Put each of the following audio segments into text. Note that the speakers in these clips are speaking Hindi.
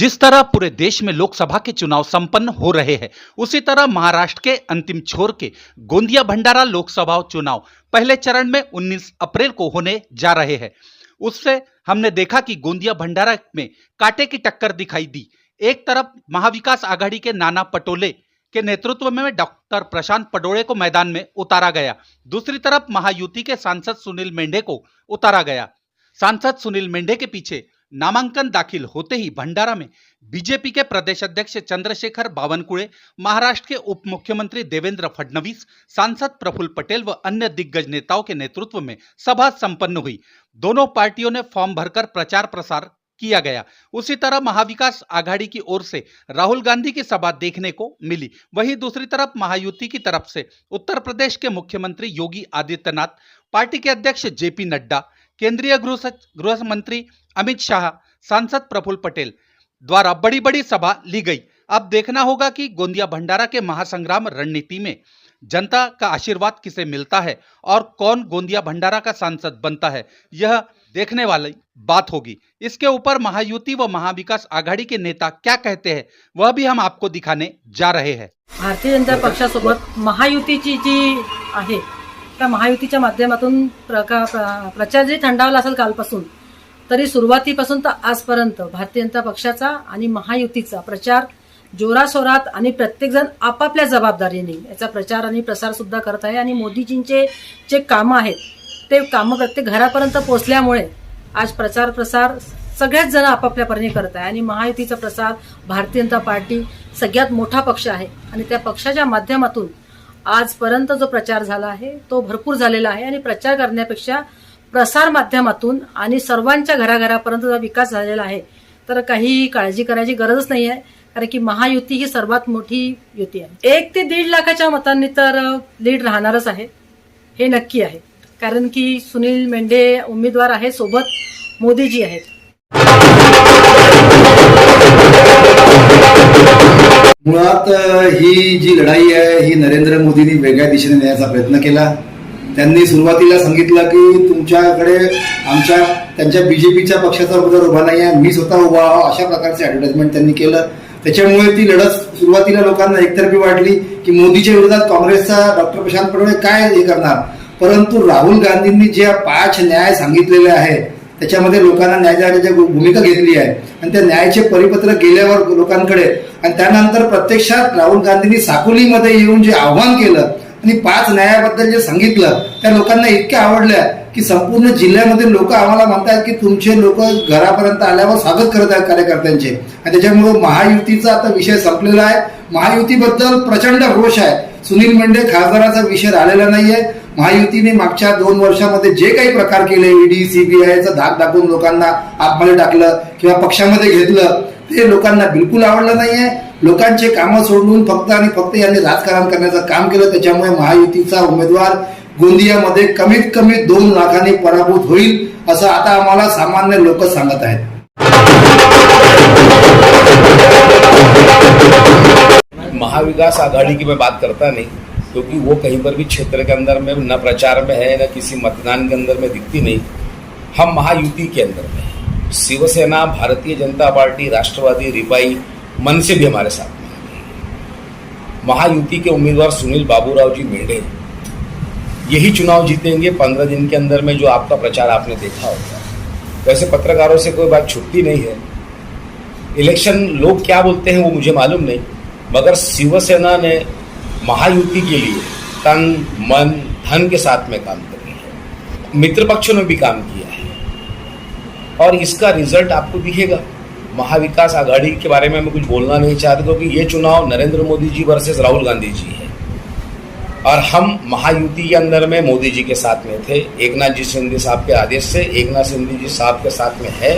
जिस तरह पूरे देश में लोकसभा के चुनाव संपन्न हो रहे हैं, उसी तरह महाराष्ट्र के अंतिम छोर के गोंदिया भंडारा लोकसभा चुनाव पहले चरण में 19 अप्रैल को होने जा रहे हैं। उससे हमने देखा कि गोंदिया भंडारा में कांटे की टक्कर दिखाई दी। एक तरफ महाविकास आघाड़ी के नाना पटोले के नेतृत्व में डॉक्टर प्रशांत पडोले को मैदान में उतारा गया, दूसरी तरफ महायुति के सांसद सुनील मेंढे को उतारा गया। सांसद सुनील मेंढे के पीछे नामांकन दाखिल होते ही भंडारा में बीजेपी के प्रदेश अध्यक्ष चंद्रशेखर बावनकुळे, महाराष्ट्र के उप मुख्यमंत्री देवेंद्र फडणवीस, सांसद प्रफुल्ल पटेल व अन्य दिग्गज नेताओं के नेतृत्व में सभा संपन्न हुई। दोनों पार्टियों ने फॉर्म भरकर प्रचार प्रसार किया गया। उसी तरह महाविकास आघाड़ी की ओर से राहुल गांधी की सभा देखने को मिली। वहीं दूसरी तरफ महायुति की तरफ से उत्तर प्रदेश के मुख्यमंत्री योगी आदित्यनाथ, पार्टी के अध्यक्ष जेपी नड्डा, केंद्रीय गृह मंत्री अमित शाह, सांसद प्रफुल्ल पटेल द्वारा बड़ी बड़ी सभा ली गई। अब देखना होगा कि गोंदिया भंडारा के महासंग्राम रणनीति में जनता का आशीर्वाद किसे मिलता है और कौन गोंदिया भंडारा का सांसद बनता है, यह देखने वाली बात होगी। इसके ऊपर महायुति व महाविकास आघाड़ी के नेता क्या कहते हैं, वह भी हम आपको दिखाने जा रहे हैं। भारतीय जनता पक्षासोबत महायुतीची जी आहे त्या महायुतीच्या माध्यमातून प्रचार जरी थंडावला असेल कालपासून, तरी सुरुवातीपासून तर आजपर्यंत भारतीय जनता पक्षाचा आणि महायुतीचा प्रचार जोराशोरात आणि प्रत्येकजण आपापल्या जबाबदारीने याचा प्रचार आणि प्रसार सुद्धा करत आहे। आणि मोदीजींचे जे कामं आहेत ते कामं प्रत्येक घरापर्यंत पोहोचल्यामुळे आज प्रसार सगळ्याच जण आपापल्या परीने करत आहे। आणि महायुतीचा प्रसार भारतीय जनता पार्टी सगळ्यात मोठा पक्ष आहे आणि त्या पक्षाच्या माध्यमातून आजपर्यंत जो प्रचार झाला आहे तो भरपूर झालेला आहे। आणि प्रचार करण्यापेक्षा प्रसार माध्यमातून आणि सर्वांच्या घराघरापर्यंत जो विकास झालेला आहे, तर काही काळजी करायची गरजच नाही आहे, कारण की महायुती ही सर्वात मोठी युती आहे। 1 ते 1.5 लाखाच्या मतांनी तर लीड राहणारच आहे, हे नक्की आहे। कारण की सुनील मेंढे उमेदवार आहे, सोबत मोदीजी आहेत। मुळात ही जी लढाई आहे ही नरेंद्र मोदींनी वेगळ्या दिशेने नेण्याचा प्रयत्न केला। त्यांनी सुरुवातीला सांगितलं की तुमच्याकडे त्यांच्या बीजेपीच्या पक्षाचा उमेदवार उभा नाही आहे, मी स्वतः उभा आहे, अशा प्रकारचे ऍडव्हर्टाइजमेंट त्यांनी केलं। त्याच्यामुळे ती लढत सुरुवातीला लोकांना एकतर्फी वाटली की मोदीच्या विरोधात काँग्रेसचा डॉक्टर प्रशांत पडोले काय हे करणार। परंतु राहुल गांधींनी जे 5 न्याय सांगितलेले आहे त्याच्यामध्ये लोकांना न्याय देण्याची भूमिका घेतली आहे आणि त्या न्यायाचे परिपत्र गेल्यावर लोकांकडे आणि त्यानंतर प्रत्यक्षात राहुल गांधींनी साकोलीमध्ये येऊन जे आव्हान केलं आणि 5 न्यायाबद्दल जे सांगितलं त्या लोकांना इतक्या आवडल्या की संपूर्ण जिल्ह्यामध्ये लोक आम्हाला म्हणतात की तुमचे लोक घरापर्यंत आल्यावर स्वागत करत आहेत कार्यकर्त्यांचे। आणि त्याच्यामुळे महायुतीचा आता विषय संपलेला आहे। महायुतीबद्दल प्रचंड रोष आहे। सुनील मेंढे खासदाराचा विषय राहिलेला नाहीये। महायुतीने मागच्या 2 वर्षामध्ये जे काही प्रकार केले, ईडी सीबीआयचा धाक दाखवून लोकांना आतमध्ये टाकलं किंवा पक्षामध्ये घेतलं, ते लोकांना बिलकुल आवडलं नाहीये। लोकांचे कामं सोडून फक्त आणि फक्त यांनी राजकारण करण्याचं काम केलं। त्याच्यामुळे महायुतीचा उमेदवार गोंदियामध्ये कमीत कमी 2 लाखांनी पराभूत होईल असं आता आम्हाला सामान्य लोक सांगत आहेत। महाविकास आघाड़ी की मैं बात करता नहीं, क्योंकि वो कहीं पर भी क्षेत्र के अंदर में न प्रचार में है, न किसी मतदान के अंदर में दिखती नहीं। हम महायुति के अंदर में हैं। शिवसेना, भारतीय जनता पार्टी, राष्ट्रवादी, रिपाई, मन से भी हमारे साथ में है। महायुति के उम्मीदवार सुनील बाबूराव जी मेंढे यही चुनाव जीतेंगे 15 दिन के अंदर में, जो आपका प्रचार आपने देखा होगा। वैसे पत्रकारों से कोई बात छुट्टी नहीं है। इलेक्शन लोग क्या बोलते हैं वो मुझे मालूम नहीं, मगर शिवसेना ने महायुति के लिए तन मन धन के साथ में काम कर रही है। मित्र पक्षों ने भी काम किया है और इसका रिजल्ट आपको दिखेगा। महाविकास आघाड़ी के बारे में मैं कुछ बोलना नहीं चाहता, क्योंकि ये चुनाव नरेंद्र मोदी जी वर्सेस राहुल गांधी जी है और हम महायुति के अंदर में मोदी जी के साथ में थे। एकनाथ जी शिंदे साहब के आदेश से एकनाथ शिंदे जी साहब के साथ में है,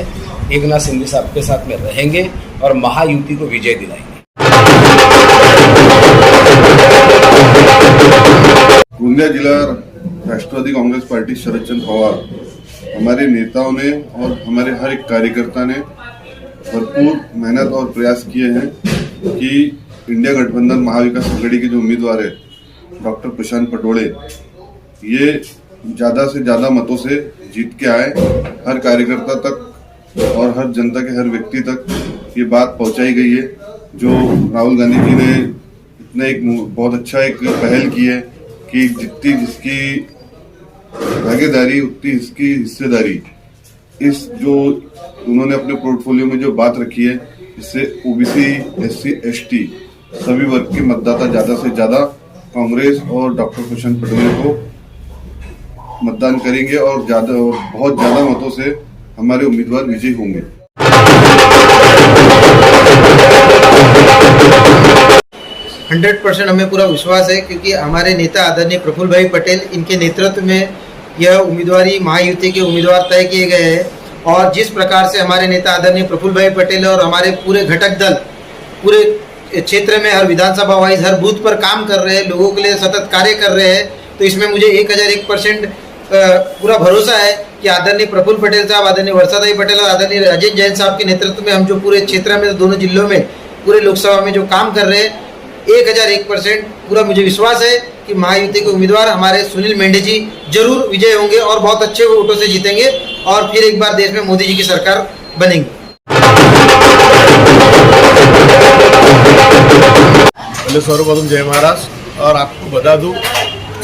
एकनाथ शिंदे साहब के साथ में रहेंगे और महायुति को विजय दिलाएंगे। गोंदिया जिला राष्ट्रवादी कांग्रेस पार्टी शरद चंद्र पवार, हमारे नेताओं ने और हमारे हर एक कार्यकर्ता ने भरपूर मेहनत और प्रयास किए हैं कि इंडिया गठबंधन महाविकास आघाड़ी के जो उम्मीदवार है डॉक्टर प्रशांत पटोले, ये ज़्यादा से ज़्यादा मतों से जीत के आए, हर कार्यकर्ता तक और हर जनता के हर व्यक्ति तक ये बात पहुंचाई गई है। जो राहुल गांधी जी ने इतने एक बहुत अच्छा एक पहल की है कि जितनी जिसकी भागीदारी उतनी इसकी हिस्सेदारी, इस जो उन्होंने अपने पोर्टफोलियो में जो बात रखी है, इससे ओबीसी, एससी, एसटी सभी वर्ग के मतदाता ज्यादा से ज्यादा कांग्रेस और डॉक्टर प्रशांत पटेल को मतदान करेंगे और बहुत ज्यादा मतों से हमारे उम्मीदवार विजयी होंगे। 100% हमें पूरा विश्वास है, क्योंकि हमारे नेता आदरणीय प्रफुल्ल भाई पटेल, इनके नेतृत्व में यह उम्मीदवारी महायुति के उम्मीदवार तय किए गए हैं। और जिस प्रकार से हमारे नेता आदरणीय प्रफुल्ल भाई पटेल और हमारे पूरे घटक दल पूरे क्षेत्र में हर विधानसभा वाइज हर बूथ पर काम कर रहे हैं, लोगों के लिए सतत कार्य कर रहे हैं, तो इसमें मुझे 1001% पूरा भरोसा है कि आदरणीय प्रफुल्ल पटेल साहब, आदरणीय वर्षाताई पटेल और आदरणीय राजेश जैन साहब के नेतृत्व में हम जो पूरे क्षेत्र में, दोनों जिलों में, पूरे लोकसभा में जो काम कर रहे हैं, 1001% पूरा मुझे विश्वास है कि महायुति के उम्मीदवार हमारे सुनील मेंढे जी जरूर विजय होंगे और बहुत अच्छे वोटों से जीतेंगे और फिर एक बार देश में मोदी जी की सरकार बनेगी। सर्वप्रथम जय महाराष्ट्र। और आपको बता दूं,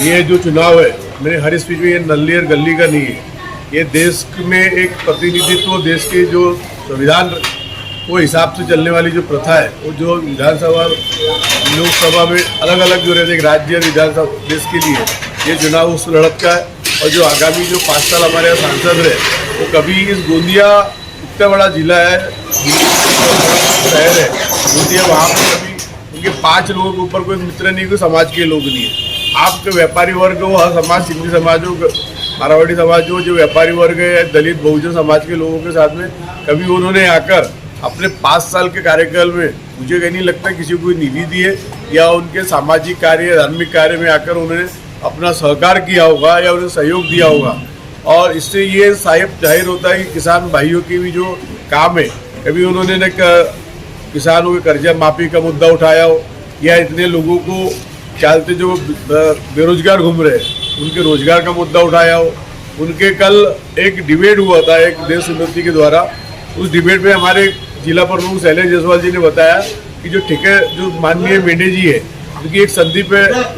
ये जो चुनाव है मेरे हर स्पीच में, ये नल्ली और गली का नहीं है। ये देश में एक प्रतिनिधित्व, देश के जो संविधान वो हिसाब से चलने वाली जो प्रथा है, वो जो विधानसभा लोकसभा में अलग अलग जो रहते, एक राज्य और विधानसभा देश के लिए ये चुनाव उस लड़त का है। और जो आगामी जो 5 साल हमारे यहाँ सांसद रहे, वो कभी इस गोंदिया इतना बड़ा जिला है, शहर है गोंदिया, वहाँ पर कभी उनके 5 लोगों के ऊपर कोई मित्र नहीं, कोई समाज के लोग नहीं है। आपके व्यापारी वर्ग हो, हर समाज, सिंधी समाज हो, मारवाड़ी समाज हो, जो व्यापारी वर्ग है, दलित बहुजन समाज के लोगों के साथ में कभी उन्होंने आकर अपने 5 साल के कार्यकाल में, मुझे कहीं नहीं लगता किसी को निधि दी है या उनके सामाजिक कार्य, धार्मिक कार्य में आकर उन्होंने अपना सहकार किया होगा या उन्हें सहयोग दिया होगा। और इससे ये जाहिर होता है कि किसान भाइयों की भी जो काम है, कभी उन्होंने न किसानों के कर्जा माफी का मुद्दा उठाया हो, या इतने लोगों को चलते जो बेरोजगार घूम रहे हैं उनके रोजगार का मुद्दा उठाया हो। उनके कल एक डिबेट हुआ था एक देश उन्नति के द्वारा, उस डिबेट में हमारे जिला प्रमुख शैलेश जायसवाल जी ने बताया कि जो माननीय मेंढे जी है, उनकी एक संदीप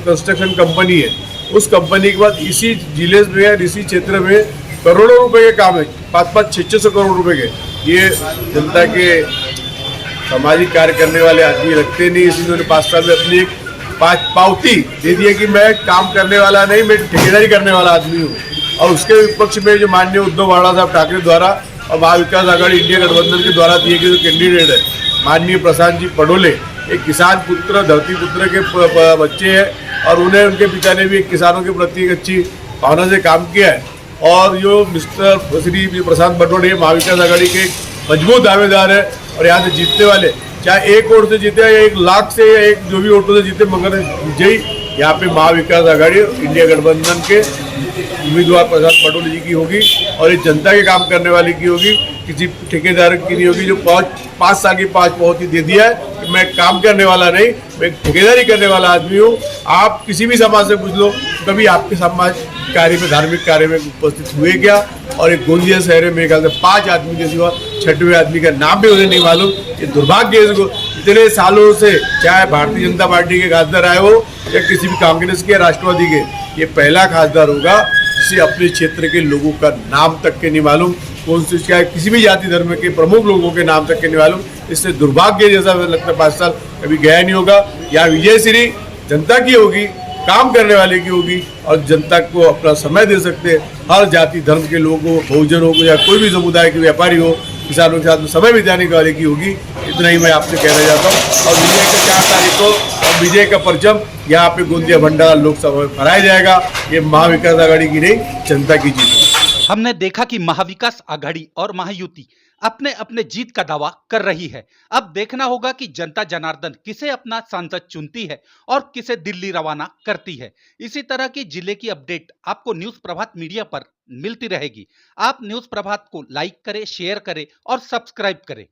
कंस्ट्रक्शन कंपनी है, उस कंपनी के बाद इसी जिले में या इसी क्षेत्र में करोड़ों रुपए के काम है, 500 600 करोड़ रुपए के। ये जनता के सामाजिक कार्य करने वाले आदमी रखते नहीं, इन्होंने 5 साल में अपनी एक पावती दे दी है कि मैं काम करने वाला नहीं, मैं ठेकेदारी करने वाला आदमी हूँ। और उसके विपक्ष में जो माननीय उद्धव बाला साहब ठाकरे द्वारा और महाविकास आघाड़ी इंडिया गठबंधन के द्वारा दिए गए जो कैंडिडेट है माननीय प्रशांत जी पडोले, एक किसान पुत्र, धरती पुत्र के बच्चे हैं और उन्हें उनके पिता ने भी एक किसानों के प्रति एक अच्छी भावना से काम किया है। और जो मिस्टर श्री प्रशांत पटोले महाविकास आघाड़ी के मजबूत दावेदार है और यहाँ से जीतने वाले, चाहे 1 वोट से जीते या 1 लाख से या एक जो भी वोटों से जीते, मगर विजयी यहाँ पे महाविकास आघाड़ी इंडिया गठबंधन के उम्मीदवार प्रशांत पटोले जी की होगी। और ये जनता के काम करने वाले की होगी, किसी ठेकेदार की नहीं होगी जो 5 साल की 5 पावती दे दिया है कि मैं काम करने वाला नहीं, मैं ठेकेदारी करने वाला आदमी हूँ। आप किसी भी समाज से पूछ लो, कभी आपके समाज कार्य में, धार्मिक कार्य में उपस्थित हुए क्या? और एक गोंदिया शहर में मेरे ख्याल से 5 आदमी के सिवा 6वें आदमी का नाम भी उन्हें नहीं मालूम। ये दुर्भाग्य है इसको, इतने सालों से चाहे भारतीय जनता पार्टी के खासदार आए हो या किसी भी कांग्रेस के, राष्ट्रवादी के, ये पहला खासदार होगा जिसे अपने क्षेत्र के लोगों का नाम तक के नहीं मालूम, कौन से चाहे किसी भी जाति धर्म के प्रमुख लोगों के नाम तक के नहीं मालूम। इससे दुर्भाग्य जैसा लगता है 5 साल कभी गया नहीं होगा। यहाँ विजय श्री जनता की होगी, काम करने वाले की होगी और जनता को अपना समय दे सकते हैं। हर जाति धर्म के लोगों, बहुजन हो या कोई भी समुदाय के व्यापारी हो, किसानों के साथ समय बिताने वाले की होगी। इतना ही मैं आपसे कहना चाहता हूँ। और विजय का 4 तारीख को और विजय का परचम यहाँ पे गोंदिया भंडारा लोकसभा में फहराया जाएगा। ये महाविकास आघाड़ी की नहीं, जनता की जीत है। हमने देखा कि महाविकास आघाड़ी और महायुति अपने अपने जीत का दावा कर रही है। अब देखना होगा कि जनता जनार्दन किसे अपना सांसद चुनती है और किसे दिल्ली रवाना करती है। इसी तरह की जिले की अपडेट आपको न्यूज़ प्रभात मीडिया पर मिलती रहेगी। आप न्यूज़ प्रभात को लाइक करें, शेयर करें और सब्सक्राइब करें।